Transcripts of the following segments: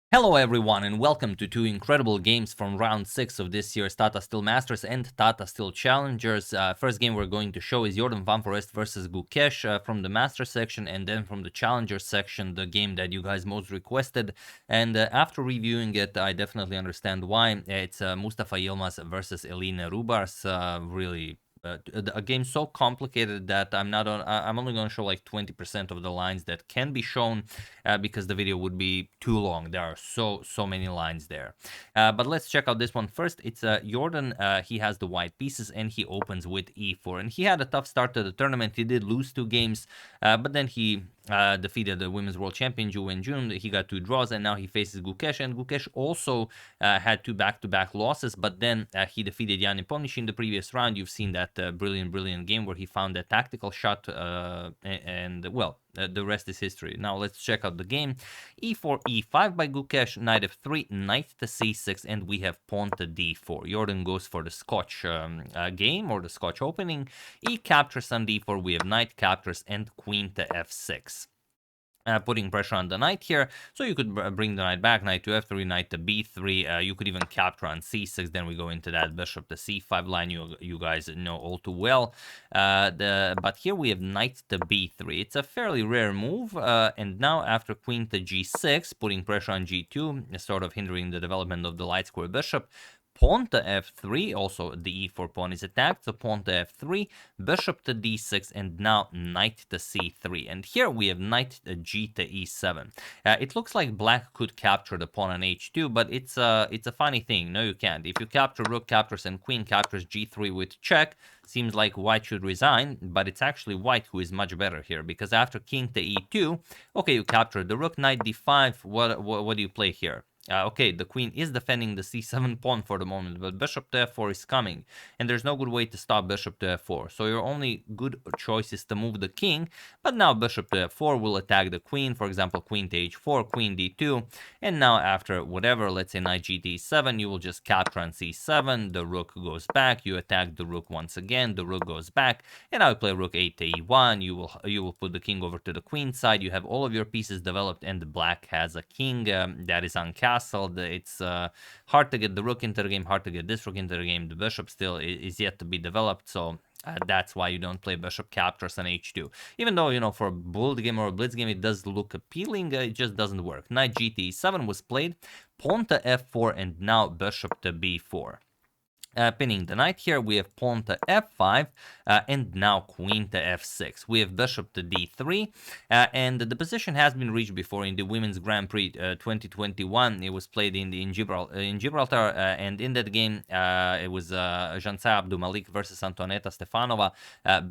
Hello everyone and welcome to two incredible games from round 6 of this year's Tata Steel Masters and Tata Steel Challengers. First game we're going to show is Jorden van Foreest versus Gukesh from the Masters section, and then from the Challengers section, the game that you guys most requested. And after reviewing it, I definitely understand why. It's Mustafa Yilmaz versus Eline Roebers. Really a game so complicated that I'm only going to show like 20% of the lines that can be shown because the video would be too long. There are so many lines there. But let's check out this one first. It's Jorden. He has the white pieces and he opens with e4, and he had a tough start to the tournament. He did lose 2 games, but then he defeated the Women's World Champion Ju in June. He got 2 draws, and now he faces Gukesh. And Gukesh also had 2 back-to-back losses, but then he defeated Jan Iponic in the previous round. You've seen that brilliant game where he found that tactical shot, and well, the rest is history. Now let's check out the game. E4, E5 by Gukesh, knight f3, knight to c6, and we have pawn to d4. Jorden goes for the Scotch game, or the Scotch opening. E captures on d4, we have knight captures, and queen to f6. Putting pressure on the knight here, so you could bring the knight back, knight to f3, knight to b3. You could even capture on c6. Then we go into that bishop to c5 line you guys know all too well. But here we have knight to b3. It's a fairly rare move, and now after queen to g6, putting pressure on g2, sort of hindering the development of the light square bishop. Pawn to f3, also the e4 pawn is attacked, so pawn to f3, bishop to d6, and now knight to c3. And here we have knight to g to e7. It looks like black could capture the pawn on h2, but it's a funny thing. No, you can't. If you capture rook captures and queen captures g3 with check, seems like white should resign, but it's actually white who is much better here, because after king to e2, okay, you capture the rook, knight d5, what do you play here? Okay, the queen is defending the c7 pawn for the moment, but bishop to f4 is coming, and there's no good way to stop bishop to f4. So your only good choice is to move the king, but now bishop to f4 will attack the queen, for example, queen to h4, queen d2, and now after whatever, let's say knight g to e7, you will just capture on c7, the rook goes back, you attack the rook once again, the rook goes back, and now you play rook 8 to e1, you will put the king over to the queen side, you have all of your pieces developed, and black has a king that is uncastled. It's hard to get the rook into the game, hard to get this rook into the game. The bishop still is yet to be developed, so that's why you don't play bishop captures on h2. Even though, you know, for a bullet game or a blitz game, it does look appealing, it just doesn't work. Knight g to e7 was played, pawn to f4, and now bishop to b4. Pinning the knight here, we have pawn to f5, and now queen to f6. We have bishop to d3, and the position has been reached before in the Women's Grand Prix 2021. It was played in Gibraltar, and in that game, it was Jansa Abdulmalik versus Antoneta Stefanova.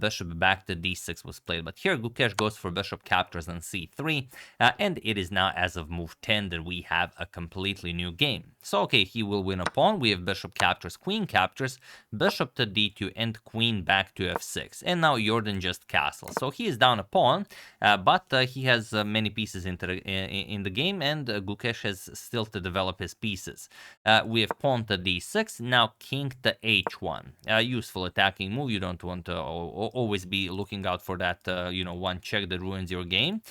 Bishop back to d6 was played, but here Gukesh goes for bishop captures on c3, and it is now, as of move 10, that we have a completely new game. So, okay, he will win a pawn. We have bishop captures, queen captures, bishop to d2, and queen back to f6. And now Jorden just castles. So he is down a pawn, but he has many pieces in the game, and Gukesh has still to develop his pieces. We have pawn to d6, now king to h1. Useful attacking move. You don't want to always be looking out for that, one check that ruins your game.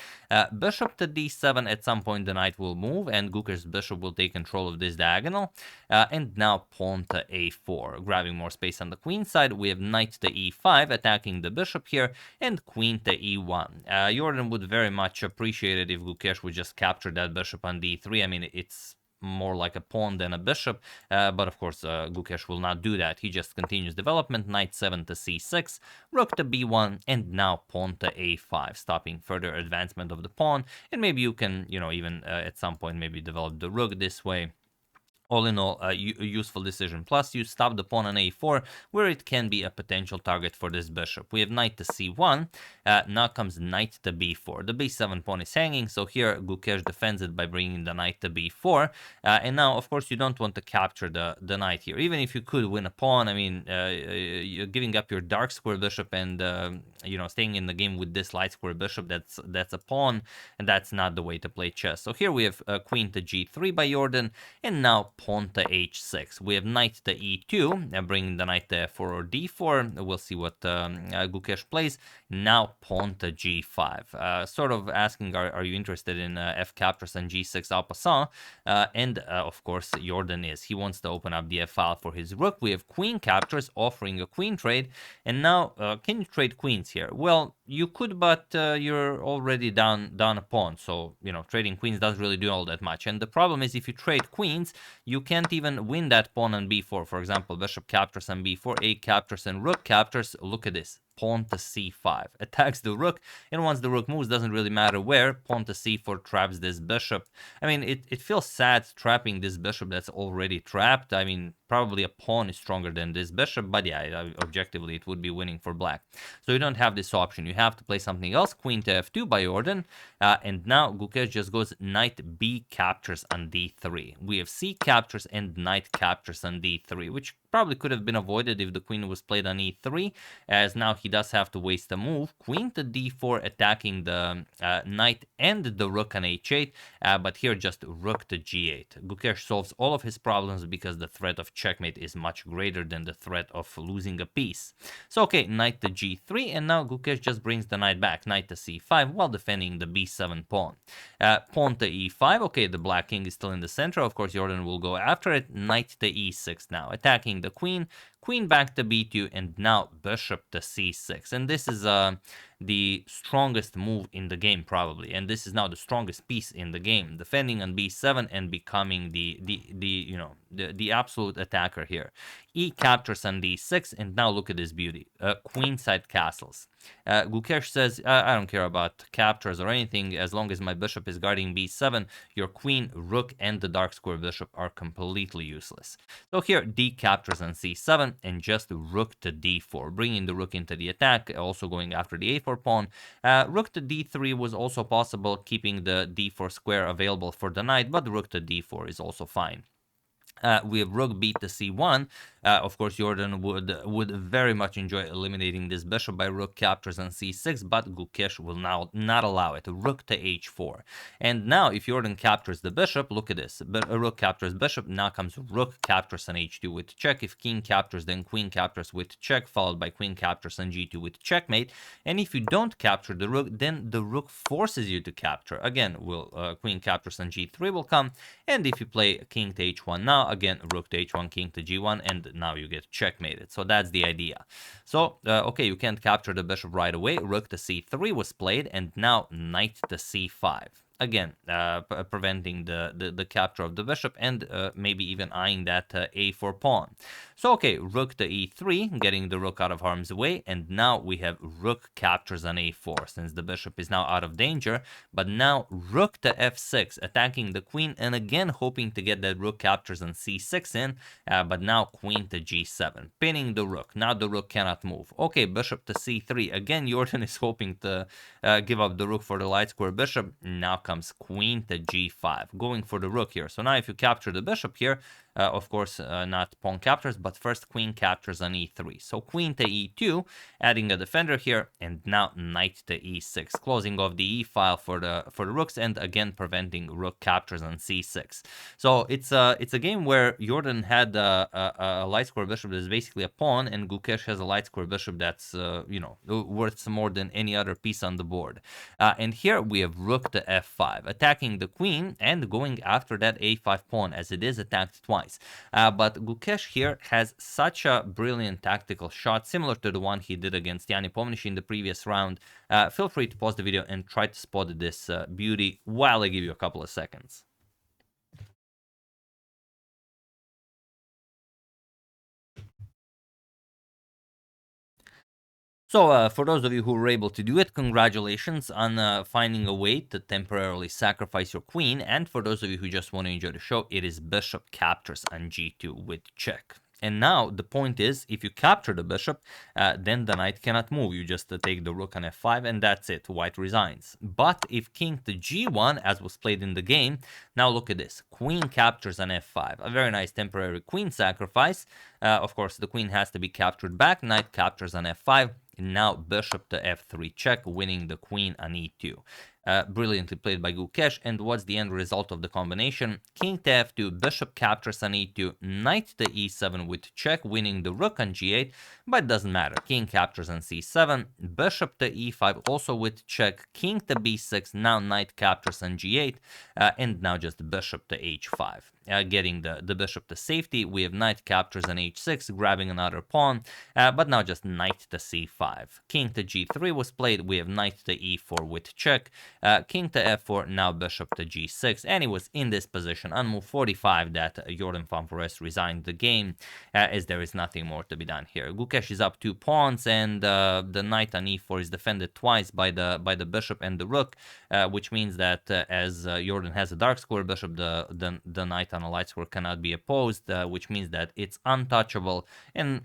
Bishop to d7, at some point the knight will move, and Gukesh's bishop will take control of this diagonal. And now pawn to a4, grabbing more space on the queen side. We have knight to e5, attacking the bishop here, and queen to e1. Jorden would very much appreciate it if Gukesh would just capture that bishop on d3. I mean, it's more like a pawn than a bishop, but of course Gukesh will not do that. He just continues development, knight 7 to c6, rook to b1, and now pawn to a5, stopping further advancement of the pawn. And maybe you can, even at some point maybe develop the rook this way. All in all, a useful decision. Plus, you stop the pawn on a4, where it can be a potential target for this bishop. We have knight to c1, now comes knight to b4. The b7 pawn is hanging, so here Gukesh defends it by bringing the knight to b4. And now, of course, you don't want to capture the knight here. Even if you could win a pawn, I mean, you're giving up your dark square bishop and, staying in the game with this light square bishop, that's a pawn, and that's not the way to play chess. So here we have queen to g3 by Jorden, and now pawn to h6. We have knight to e2, bringing the knight to f4 or d4. We'll see what Gukesh plays. Now pawn to g5. Sort of asking, are you interested in f captures and g6 en passant? And of course, Jorden is. He wants to open up the f file for his rook. We have queen captures, offering a queen trade. And now, can you trade queens here? Well, you could, but you're already down a pawn. So, you know, trading queens doesn't really do all that much. And the problem is, if you trade queens, you can't even win that pawn on b4. For example, bishop captures on b4, a captures and rook captures. Look at this. Pawn to c5 attacks the rook, and once the rook moves, doesn't really matter where, pawn to c4 traps this bishop. I mean, it feels sad trapping this bishop that's already trapped. I mean, probably a pawn is stronger than this bishop, but yeah, objectively it would be winning for black. So you don't have this option. You have to play something else. Queen to f2 by Jorden, and now Gukesh just goes knight b captures on d3. We have c captures and knight captures on d3, which probably could have been avoided if the queen was played on e3, as now he does have to waste a move. Queen to d4, attacking the knight and the rook on h8, but here just rook to g8. Gukesh solves all of his problems because the threat of checkmate is much greater than the threat of losing a piece. So okay, knight to g3, and now Gukesh just brings the knight back, knight to c5, while defending the b7 pawn. Pawn to e5, okay, the black king is still in the center, of course Jorden will go after it. Knight to e6 now, attacking the queen, queen back to b2, and now bishop to c6. And this is the strongest move in the game probably, and this is now the strongest piece in the game, defending on b7 and becoming the absolute attacker here. E captures on d6, and now look at this beauty, queenside castles. Gukesh says, I don't care about captures or anything, as long as my bishop is guarding b7, your queen, rook, and the dark square bishop are completely useless. So here, d captures on c7, and just rook to d4, bringing the rook into the attack, also going after the a4 pawn. Rook to d3 was also possible, keeping the d4 square available for the knight, but rook to d4 is also fine. We have rook beat to c1. Of course, Jorden would very much enjoy eliminating this bishop by rook captures on c6, but Gukesh will now not allow it. Rook to h4. And now, if Jorden captures the bishop, look at this. Rook captures bishop, now comes rook captures on h2 with check. If king captures, then queen captures with check, followed by queen captures on g2 with checkmate. And if you don't capture the rook, then the rook forces you to capture. Again, queen captures on g3 will come. And if you play king to h1 now, again, rook to h1, king to g1, and now you get checkmated. So that's the idea. So, okay, you can't capture the bishop right away. Rook to c3 was played, and now knight to c5. Again, preventing the capture of the bishop, and maybe even eyeing that a4 pawn. So, okay, rook to e3, getting the rook out of harm's way, and now we have rook captures on a4, since the bishop is now out of danger. But now rook to f6, attacking the queen, and again hoping to get that rook captures on c6 in, but now queen to g7, pinning the rook. Now the rook cannot move. Okay, bishop to c3. Again, Jorden is hoping to give up the rook for the light square bishop. Now comes queen to g5, going for the rook here. So now if you capture the bishop here, of course, not pawn captures, but first queen captures on e3. So queen to e2, adding a defender here, and now knight to e6, closing off the e file for the rooks, and again preventing rook captures on c6. So it's a game where Jorden had a light square bishop that's basically a pawn, and Gukesh has a light square bishop that's worth more than any other piece on the board. And here we have rook to f5, attacking the queen and going after that a5 pawn, as it is attacked twice. But Gukesh here has such a brilliant tactical shot, similar to the one he did against Yanni Pomnish in the previous round. Feel free to pause the video and try to spot this beauty while I give you a couple of seconds. So, for those of you who were able to do it, congratulations on finding a way to temporarily sacrifice your queen. And for those of you who just want to enjoy the show, it is bishop captures on g2 with check. And now the point is, if you capture the bishop, then the knight cannot move. You just take the rook on f5, and that's it. White resigns. But if king to g1, as was played in the game, now look at this. Queen captures on f5. A very nice temporary queen sacrifice. Of course, the queen has to be captured back. Knight captures on f5. And now bishop to f3 check, winning the queen on e2. Brilliantly played by Gukesh. And what's the end result of the combination? King to f2, bishop captures on e2, knight to e7 with check, winning the rook on g8, but doesn't matter. King captures on c7, bishop to e5, also with check, king to b6, now knight captures on g8, and now just bishop to h5. Getting the bishop to safety, we have knight captures on h6, grabbing another pawn, but now just knight to c5. King to g3 was played, we have knight to e4 with check, king to f4, now bishop to g6, and he was in this position on move 45 that Jorden van Foreest resigned the game, as there is nothing more to be done here. Gukesh is up 2 pawns, and the knight on e4 is defended twice by the bishop and the rook, which means that as Jorden has a dark square bishop, the knight on a light square cannot be opposed, which means that it's untouchable, and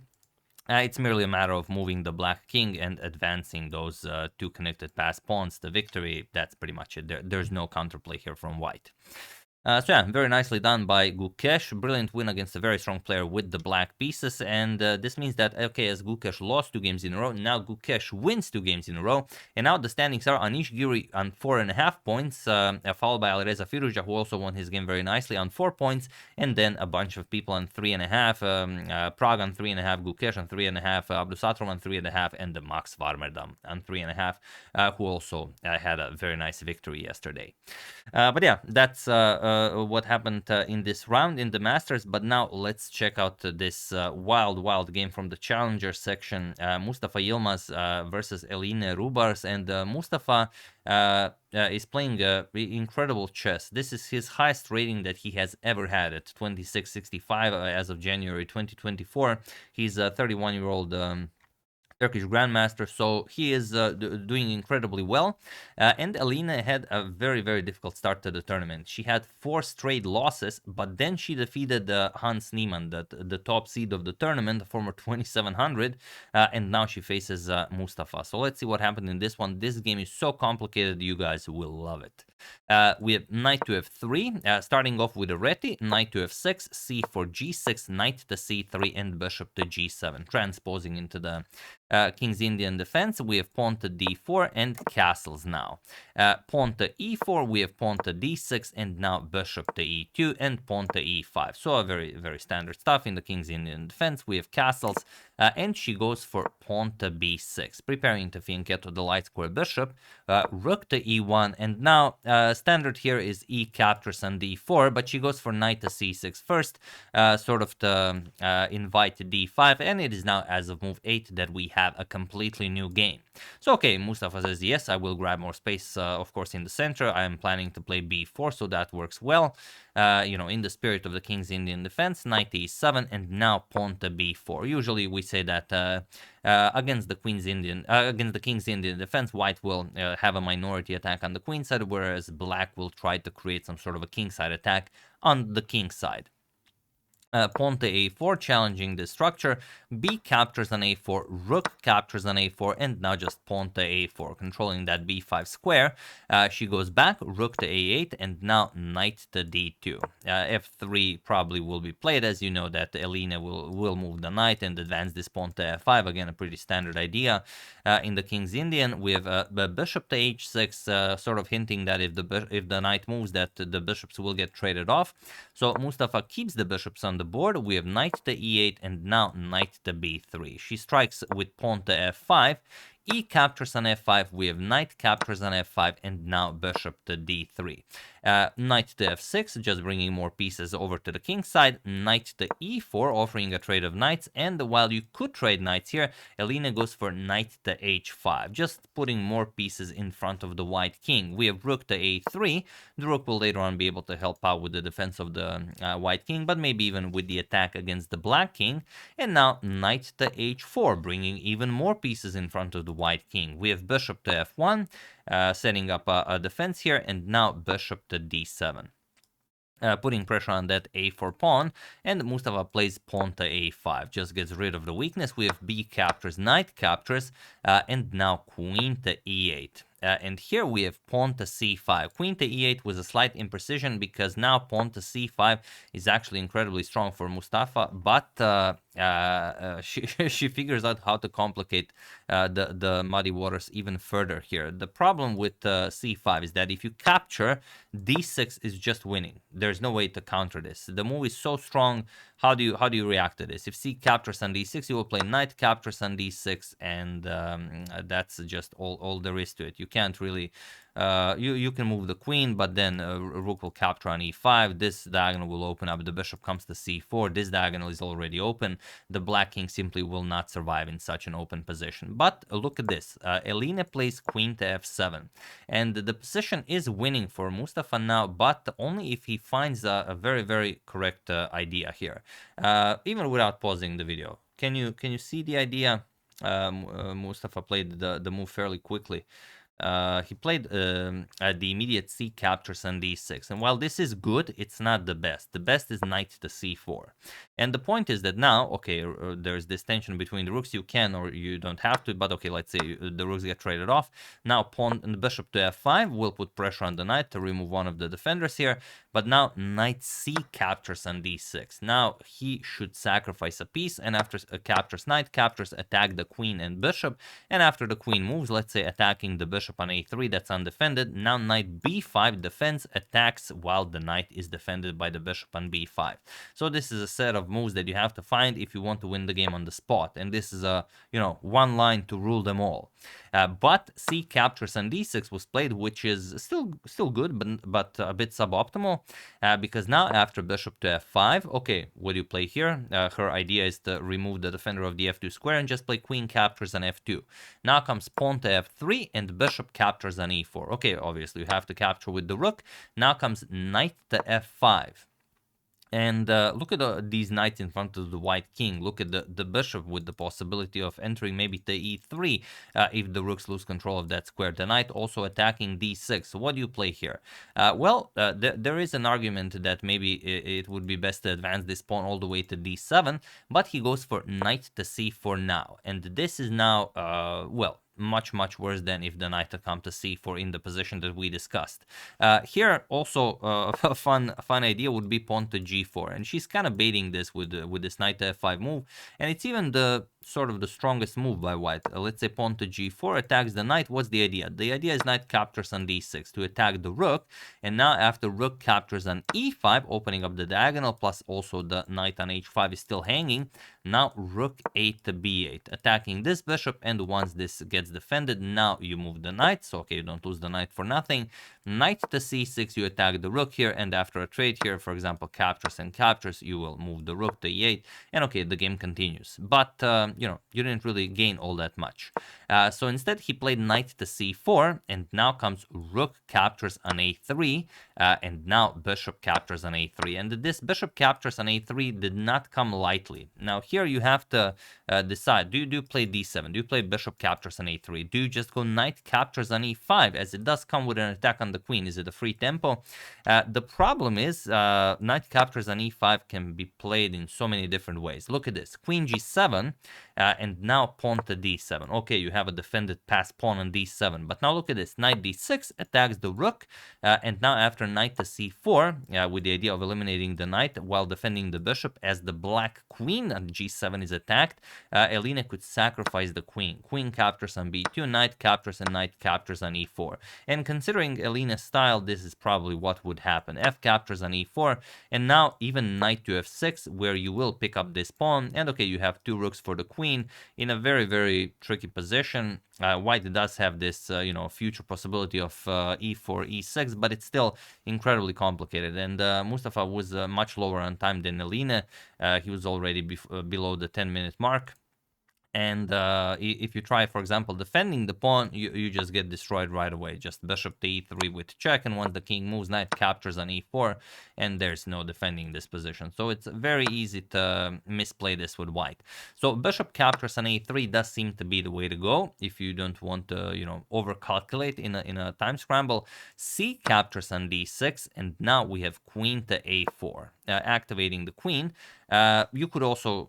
it's merely a matter of moving the black king and advancing those 2 connected pass pawns to victory. That's pretty much it. There's no counterplay here from white. So yeah, very nicely done by Gukesh. Brilliant win against a very strong player with the black pieces, and this means that, okay, as Gukesh lost 2 games in a row, now Gukesh wins 2 games in a row, and now the standings are Anish Giri on 4.5 points, followed by Alireza Firuja, who also won his game very nicely on 4 points, and then a bunch of people on 3.5, Prague on 3.5, Gukesh on 3.5, Abdusatrom on 3.5, and the Max Varmerdam on 3.5, who also had a very nice victory yesterday. But yeah, that's what happened in this round in the Masters. But now let's check out this wild game from the Challenger section. Mustafa Yilmaz versus Eline Roebers, and Mustafa is playing incredible chess. This is his highest rating that he has ever had at 2665 as of January 2024. He's a 31-year-old Turkish Grandmaster, so he is doing incredibly well. And Eline had a very difficult start to the tournament. She had 4 straight losses, but then she defeated Hans Niemann, the top seed of the tournament, the former 2700, and now she faces Mustafa. So let's see what happened in this one. This game is so complicated, you guys will love it. We have knight to f3, starting off with a reti, knight to f6, c4, g6, knight to c3, and bishop to g7, transposing into the King's Indian defense. We have pawn to d4 and castles now. Pawn to e4, we have pawn to d6, and now bishop to e2 and pawn to e5. So a very standard stuff in the King's Indian defense. We have castles, and she goes for pawn to b6, preparing to fianchetto the light square bishop, rook to e1, and now standard here is e captures on d4, but she goes for knight to c6 first, sort of to invite d5, and it is now as of move 8 that we have a completely new game. So okay, Mustafa says yes, I will grab more space, of course, in the center. I am planning to play b4, so that works well. In the spirit of the King's Indian defense, knight e7, and now pawn to b4. Usually we say that against the King's Indian defense, white will have a minority attack on the queen side, whereas black will try to create some sort of a king side attack on the king side. Pawn to a4, challenging the structure. B captures on a4, rook captures on a4, and now just pawn to a4, controlling that b5 square. She goes back, rook to a8, and now knight to d2. F3 probably will be played, as you know that Eline will move the knight and advance this pawn to f5. Again, a pretty standard idea. In the King's Indian, we have the bishop to h6, sort of hinting that if the knight moves, that the bishops will get traded off. So Mustafa keeps the bishops on the board. We have knight to e8 and now knight to b3. She strikes with pawn to f5. E captures on f5, we have knight captures on f5, and now bishop to d3. Knight to f6, just bringing more pieces over to the king side. Knight to e4, offering a trade of knights, and while you could trade knights here, Eline goes for knight to h5, just putting more pieces in front of the white king. We have rook to a3. The rook will later on be able to help out with the defense of the white king, but maybe even with the attack against the black king. And now knight to h4, bringing even more pieces in front of the white king. We have bishop to f1, setting up a defense here, and now bishop to d7. Putting pressure on that a4 pawn, and Mustafa plays pawn to a5, just gets rid of the weakness. We have b captures, knight captures, and now queen to e8. And here we have pawn to c5. Queen to e8 was a slight imprecision because now pawn to c5 is actually incredibly strong for Mustafa, but she she figures out how to complicate the muddy waters even further here. The problem with c5 is that if you capture, d6 is just winning. There's no way to counter this. The move is so strong. How do you react to this? If c captures on d6, you will play knight captures on d6, and that's just all there is to it. You can't really you can move the queen, but then rook will capture on e5. This diagonal will open up. The bishop comes to c4. This diagonal is already open. The black king simply will not survive in such an open position. But look at this. Eline plays queen to f7. And the position is winning for Mustafa now, but only if he finds a very, very correct idea here. Even without pausing the video. Can you see the idea? Mustafa played the move fairly quickly. He played the immediate c captures on d6, and while this is good, it's not the best. The best is knight to c4. And the point is that now, okay, there's this tension between the rooks. You can or you don't have to, but okay, let's say the rooks get traded off. Now pawn and the bishop to f5 will put pressure on the knight to remove one of the defenders here, but now knight c captures on d6. Now he should sacrifice a piece, and after captures knight, captures, attack the queen and bishop, and after the queen moves, let's say attacking the bishop on a3, that's undefended. Now knight b5 defends, attacks, while the knight is defended by the bishop on b5. So this is a set of moves that you have to find if you want to win the game on the spot, and this is a one line to rule them all. But c captures on d6 was played, which is still good, but a bit suboptimal, because now after bishop to f5, okay, what do you play here? Her idea is to remove the defender of the f2 square and just play queen captures on f2. Now comes pawn to f3 and bishop captures on e4. Okay, obviously you have to capture with the rook. Now comes knight to f5. And look at these knights in front of the white king. Look at the bishop with the possibility of entering maybe to e3 if the rooks lose control of that square. The knight also attacking d6. So what do you play here? There is an argument that maybe it would be best to advance this pawn all the way to d7, but he goes for knight to c4 now. And this is now, much worse than if the knight had come to c4 in the position that we discussed. Here also a fun idea would be pawn to g4, and she's kind of baiting this with this knight to f5 move, and it's even the sort of the strongest move by white. Let's say pawn to g4 attacks the knight. What's the idea? The idea is knight captures on d6 to attack the rook, and now after rook captures on e5, opening up the diagonal, plus also the knight on h5 is still hanging. Now rook 8 to b8, attacking this bishop, and once this gets defended, now you move the knight, so okay, you don't lose the knight for nothing. Knight to c6, you attack the rook here, and after a trade here, for example, captures and captures, you will move the rook to e8, and okay, the game continues. But, you didn't really gain all that much. So instead, he played knight to c4, and now comes rook captures on a3, and now bishop captures on a3. And this bishop captures on a3 did not come lightly. Now here you have to decide, do you play d7? Do you play bishop captures on a3? Do you just go knight captures on e5, as it does come with an attack on the queen? Is it a free tempo? The problem is knight captures on e5 can be played in so many different ways. Look at this, queen g7, and now pawn to d7. Okay, you have a defended pass pawn on d7, but now look at this, knight d6 attacks the rook, and now after knight to c4, with the idea of eliminating the knight while defending the bishop, as the black queen on g7 is attacked, Eline could sacrifice the queen. Queen captures on b2, knight captures, and knight captures on e4. And considering Eline's style, this is probably what would happen. F captures on e4, and now even knight to f6, where you will pick up this pawn, and okay, you have two rooks for the queen in a very, very tricky position. White does have this, future possibility of e4, e6, but it's still incredibly complicated. And Mustafa was much lower on time than Eline. He was already below the 10-minute mark. And if you try, for example, defending the pawn, you just get destroyed right away. Just bishop to e3 with check, and once the king moves, knight captures on e4, and there's no defending this position. So it's very easy to misplay this with white. So bishop captures on a3 does seem to be the way to go if you don't want to, overcalculate in a time scramble. C captures on d6, and now we have queen to a4, activating the queen. You could also,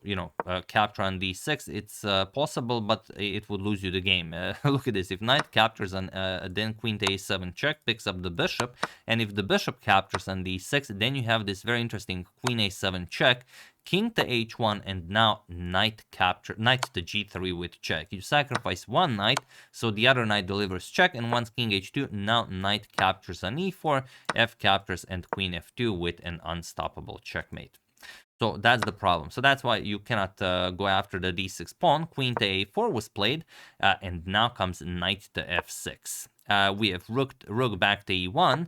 capture on d6. It's possible, but it would lose you the game. Look at this. If knight captures on then queen to a7 check, picks up the bishop, and if the bishop captures on d6, then you have this very interesting queen a7 check, king to h1, and now knight to g3 with check. You sacrifice one knight, so the other knight delivers check, and once king h2, now knight captures on e4, f captures, and queen f2 with an unstoppable checkmate. So that's the problem. So that's why you cannot go after the d6 pawn. Queen to a4 was played, and now comes knight to f6. We have rook back to e1.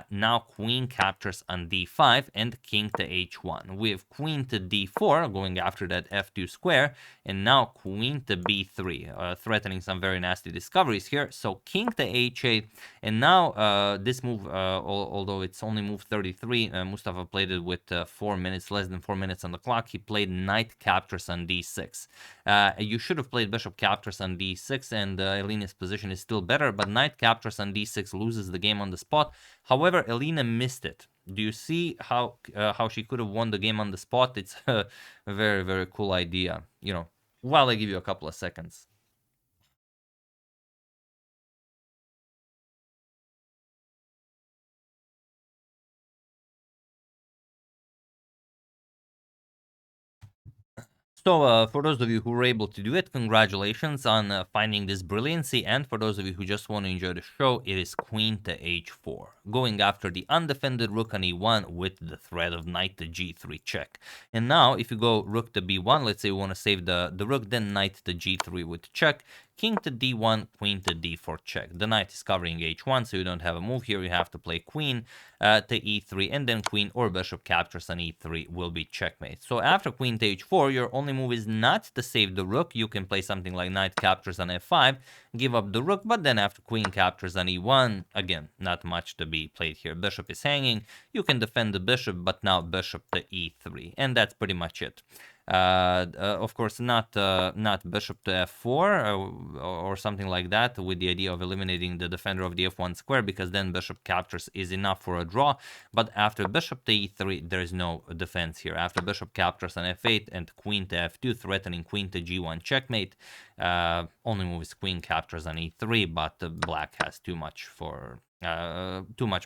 Now queen captures on d5 and king to h1. We have queen to d4, going after that f2 square, and now queen to b3, threatening some very nasty discoveries here. So king to h8, and now this move, although it's only move 33, Mustafa played it with 4 minutes, less than 4 minutes on the clock. He played knight captures on d6. You should have played bishop captures on d6, and Eline's position is still better, but knight captures on d6 loses the game on the spot. However, Eline missed it. Do you see how she could have won the game on the spot? It's a very, very cool idea. You know, while I give you a couple of seconds. So, for those of you who were able to do it, congratulations on finding this brilliancy. And for those of you who just want to enjoy the show, it is queen to h4, going after the undefended rook on e1 with the threat of knight to g3 check. And now, if you go rook to b1, let's say you want to save the rook, then knight to g3 with check. King to d1, queen to d4 check. The knight is covering h1, so you don't have a move here. You have to play queen to e3, and then queen or bishop captures on e3 will be checkmate. So after queen to h4, your only move is not to save the rook. You can play something like knight captures on f5, give up the rook, but then after queen captures on e1, again, not much to be played here. Bishop is hanging. You can defend the bishop, but now bishop to e3, and that's pretty much it. Of course, not bishop to f4 or something like that, with the idea of eliminating the defender of the f1 square, because then bishop captures is enough for a draw. But after bishop to e3, there is no defense here. After bishop captures on f8 and queen to f2, threatening queen to g1 checkmate. Only move is queen captures on e3, but black has too much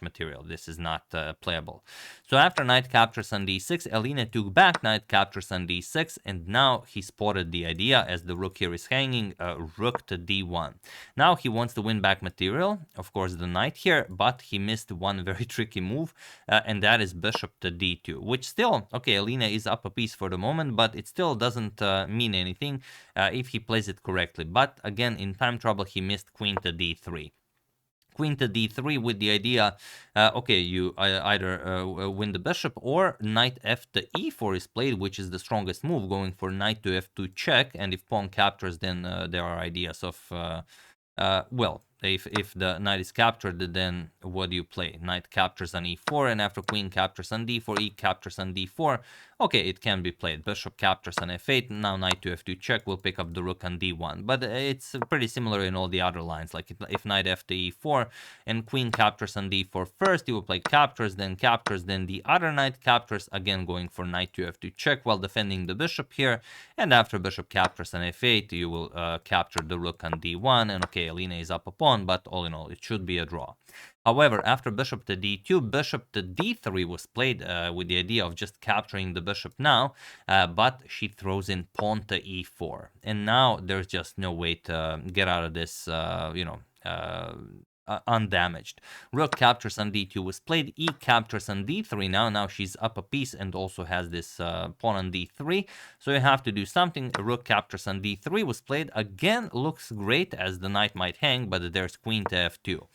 material. This is not playable. So after knight captures on d6, Eline took back knight captures on d6, and now he spotted the idea as the rook here is hanging, rook to d1. Now he wants to win back material, of course the knight here, but he missed one very tricky move, and that is bishop to d2, which still, okay, Eline is up a piece for the moment, but it still doesn't mean anything if he plays it correctly. But again, in time trouble, he missed queen to d3. Queen to d3 with the idea, okay, you either win the bishop, or knight f to e4 is played, which is the strongest move, going for knight to f2 check, and if pawn captures, then there are ideas of, well, if the knight is captured, then what do you play? Knight captures on e4, and after queen captures on d4, e captures on d4. Okay, it can be played. Bishop captures on f8, now knight to f2 check will pick up the rook on d1. But it's pretty similar in all the other lines. Like if knight f to e4 and queen captures on d4 first, you will play captures, then the other knight captures, again going for knight to f2 check while defending the bishop here. And after bishop captures on f8, you will capture the rook on d1. And okay, Eline is up a pawn, but all in all, it should be a draw. However, after bishop to d2, bishop to d3 was played with the idea of just capturing the bishop now, but she throws in pawn to e4. And now there's just no way to get out of this, undamaged. Rook captures on d2 was played, e captures on d3 now she's up a piece and also has this pawn on d3, so you have to do something. Rook captures on d3 was played, again looks great as the knight might hang, but there's queen to f2.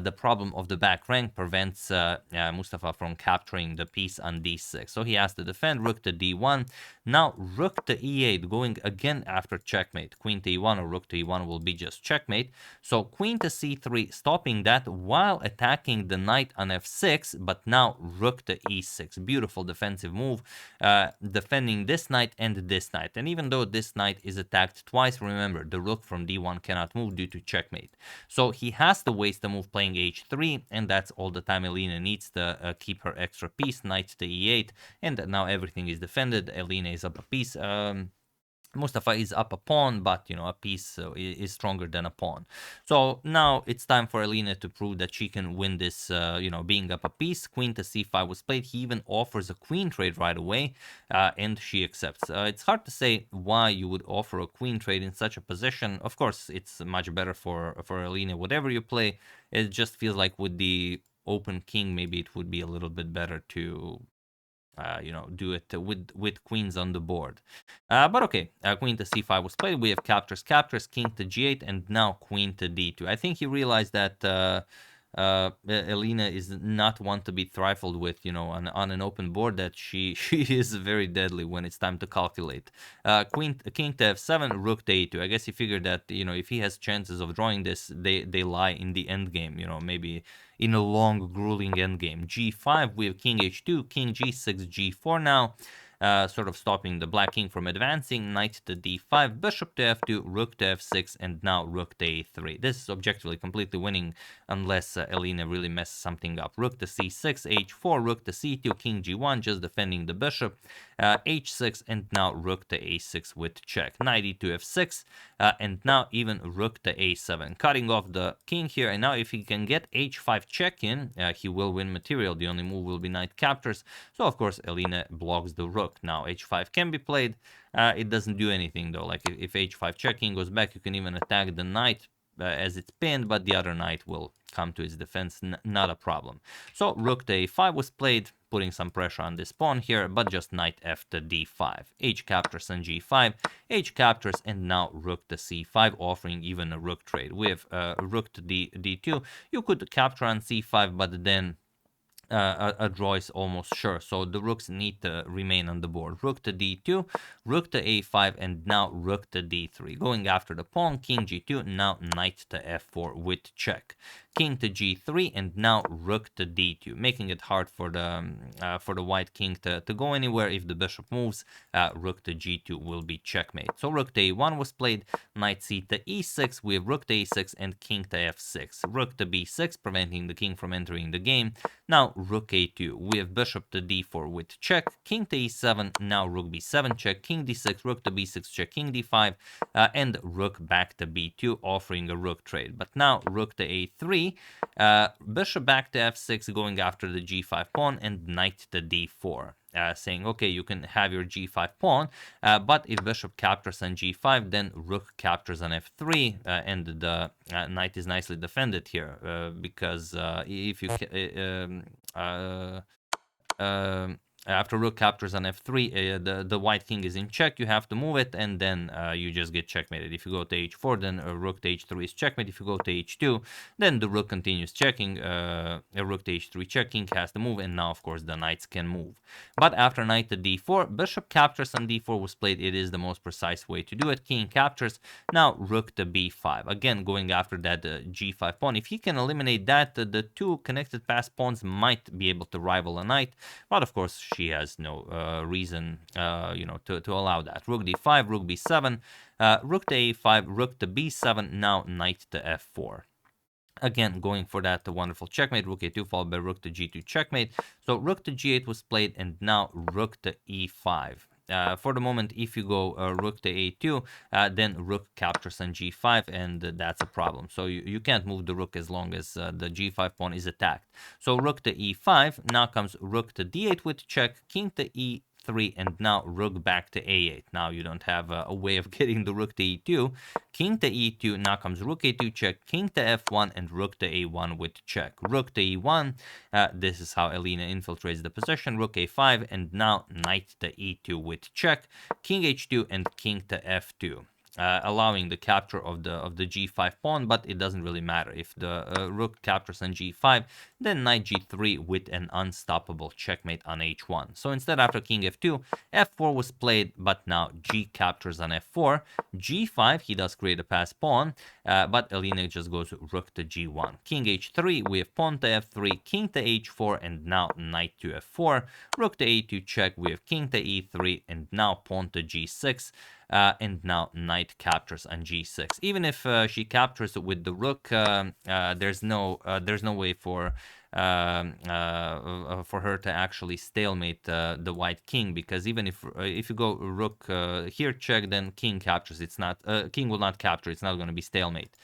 The problem of the back rank prevents Mustafa from capturing the piece on d6, so he has to defend. Rook to d1, now rook to e8, going again after checkmate. Queen to e1 or rook to e1 will be just checkmate, so queen to c3, stopping that while attacking the knight on f6, but now rook to e6. Beautiful defensive move, defending this knight and this knight. And even though this knight is attacked twice, remember, the rook from d1 cannot move due to checkmate. So he has to waste the move playing h3, and that's all the time Eline needs to keep her extra piece, knight to e8, and now everything is defended. Eline is up a piece. Mustafa is up a pawn, but a piece is stronger than a pawn. So now it's time for Eline to prove that she can win this, being up a piece. Queen to c5 was played. He even offers a queen trade right away, and she accepts. It's hard to say why you would offer a queen trade in such a position. Of course, it's much better for Eline, whatever you play. It just feels like with the open king, maybe it would be a little bit better to do it with queens on the board. But okay, queen to c5 was played. We have captures, king to g8, and now queen to d2. I think he realized that Eline is not one to be trifled with, on an open board, that she is very deadly when it's time to calculate. King to f7, rook to a2. I guess he figured that, if he has chances of drawing this, they lie in the end game, maybe in a long, grueling endgame. g5, we have king h2, king g6, g4 now, sort of stopping the black king from advancing. Knight to d5, bishop to f2, rook to f6, and now rook to a3. This is objectively completely winning unless Eline really messes something up. Rook to c6, h4, rook to c2, king g1, just defending the bishop, h6, and now rook to a6 with check. Knight e2, f6, and now even rook to a7, cutting off the king here. And now if he can get h5 check in, he will win material. The only move will be knight captures. So of course Eline blocks the rook. Now h5 can be played. It doesn't do anything though. Like if h5 checking goes back, you can even attack the knight as it's pinned, but the other knight will come to its defense, not a problem. So rook to a5 was played, putting some pressure on this pawn here, but just knight f to d5. H captures on g5, h captures, and now rook to c5, offering even a rook trade. We have rook to d2. You could capture on c5, but then a draw is almost sure, so the rooks need to remain on the board. Rook to d2, rook to a5, and now rook to d3. Going after the pawn, king g2, now knight to f4 with check. King to g3, and now rook to d2, making it hard for the white king to go anywhere. If the bishop moves, rook to g2 will be checkmate. So rook to a1 was played, knight c to e6, we have rook to a6 and king to f6. Rook to b6, preventing the king from entering the game. Now rook a2, we have bishop to d4 with check, king to e7, now rook b7 check, king d6, rook to b6 check, king d5, and rook back to b2, offering a rook trade. But now rook to a3, bishop back to f6, going after the g5 pawn, and knight to d4. Saying, okay, you can have your g5 pawn, but if bishop captures on g5, then rook captures on f3, and the knight is nicely defended here, because if you after rook captures on f3, the white king is in check. You have to move it, and then you just get checkmated. If you go to h4, then rook to h3 is checkmate. If you go to h2, then the rook continues checking. Rook to h3 check, king has to move, and now, of course, the knights can move. But after knight to d4, bishop captures on d4 was played. It is the most precise way to do it. King captures. Now rook to b5. Again, going after that g5 pawn. If he can eliminate that, the two connected pass pawns might be able to rival a knight. But of course, she has no reason, to allow that. Rook d5, rook b7, rook to a5, rook to b7, now knight to f4. Again, going for that wonderful checkmate, rook a2 followed by rook to g2 checkmate. So rook to g8 was played, and now rook to e5. For the moment, if you go rook to a2, then rook captures on g5, and that's a problem. So you can't move the rook as long as the g5 pawn is attacked. So rook to e5, now comes rook to d8 with check, king to e3, and now rook back to a8. Now you don't have a way of getting the rook to e2. King to e2, now comes rook a2 check, king to f1, and rook to a1 with check. Rook to e1, this is how Eline infiltrates the position. Rook a5, and now knight to e2 with check, king h2, and king to f2. Allowing the capture of the g5 pawn, but it doesn't really matter. If the rook captures on g5, then knight g3 with an unstoppable checkmate on h1. So instead, after king f2, f4 was played, but now g captures on f4. g5, he does create a pass pawn, but Eline just goes rook to g1. King h3, we have pawn to f3, king to h4, and now knight to f4. Rook to a2 check, we have king to e3, and now pawn to g6. And now knight captures on g6. Even if she captures with the rook, there's no way for for her to actually stalemate the white king, because even if you go rook here check, then king captures. It's not king will not capture. It's not going to be stalemate.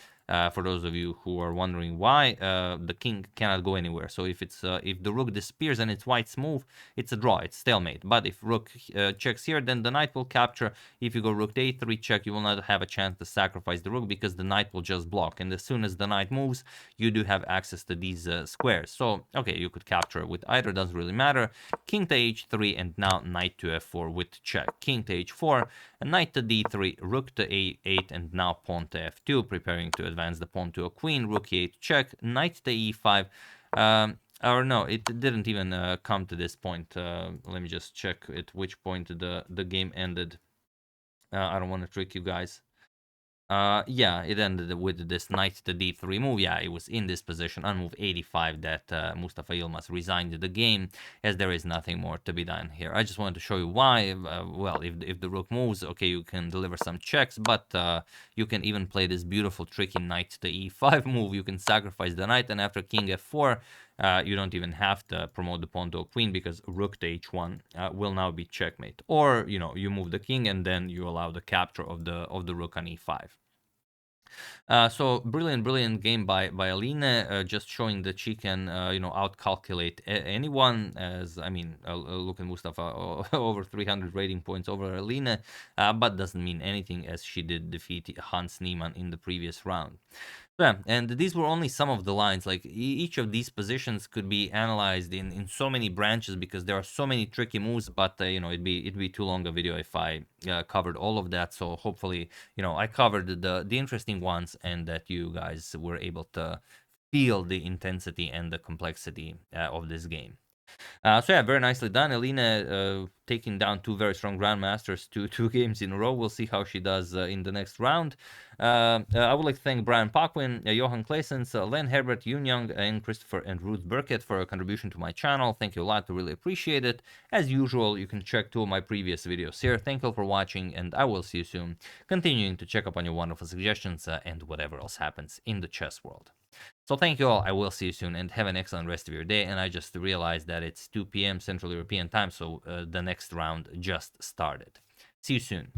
For those of you who are wondering why, the king cannot go anywhere. So if the rook disappears and it's white's move, it's a draw, it's stalemate. But if rook checks here, then the knight will capture. If you go rook to a3 check, you will not have a chance to sacrifice the rook because the knight will just block. And as soon as the knight moves, you do have access to these squares. So okay, you could capture with either, doesn't really matter. King to h3, and now knight to f4 with check. King to h4, and knight to d3, rook to a8, and now pawn to f2, preparing to advance the pawn to a queen. Rook e8 check, knight to e5. Or no, it didn't even come to this point. Let me just check at which point the game ended. I don't want to trick you guys. Yeah, it ended with this knight to d3 move. Yeah, it was in this position on move 85 that Mustafa Yilmaz resigned the game, as there is nothing more to be done here. I just wanted to show you why. Well, if the rook moves, okay, you can deliver some checks, but you can even play this beautiful tricky knight to e5 move. You can sacrifice the knight, and after king f4, you don't even have to promote the pawn to a queen, because rook to h1 will now be checkmate. Or, you know, you move the king and then you allow the capture of the rook on e5. So brilliant game by Eline, just showing that she can outcalculate anyone. As I mean, look at Mustafa, over 300 rating points over Eline, but doesn't mean anything, as she did defeat Hans Niemann in the previous round. Yeah, and these were only some of the lines. Like each of these positions could be analyzed in so many branches, because there are so many tricky moves. But it'd be too long a video if I covered all of that. So hopefully, I covered the interesting ones, and that you guys were able to feel the intensity and the complexity of this game. So yeah, very nicely done. Eline taking down two very strong grandmasters, two games in a row. We'll see how she does in the next round. I would like to thank Brian Paquin, Johan Claessens, Len Herbert, Yoon Young, and Christopher and Ruth Burkett for a contribution to my channel. Thank you a lot. I really appreciate it. As usual, you can check two of my previous videos here. Thank you for watching, and I will see you soon. Continuing to check up on your wonderful suggestions and whatever else happens in the chess world. So thank you all. I will see you soon, and have an excellent rest of your day. And I just realized that it's 2 p.m. Central European time, so the next round just started. See you soon.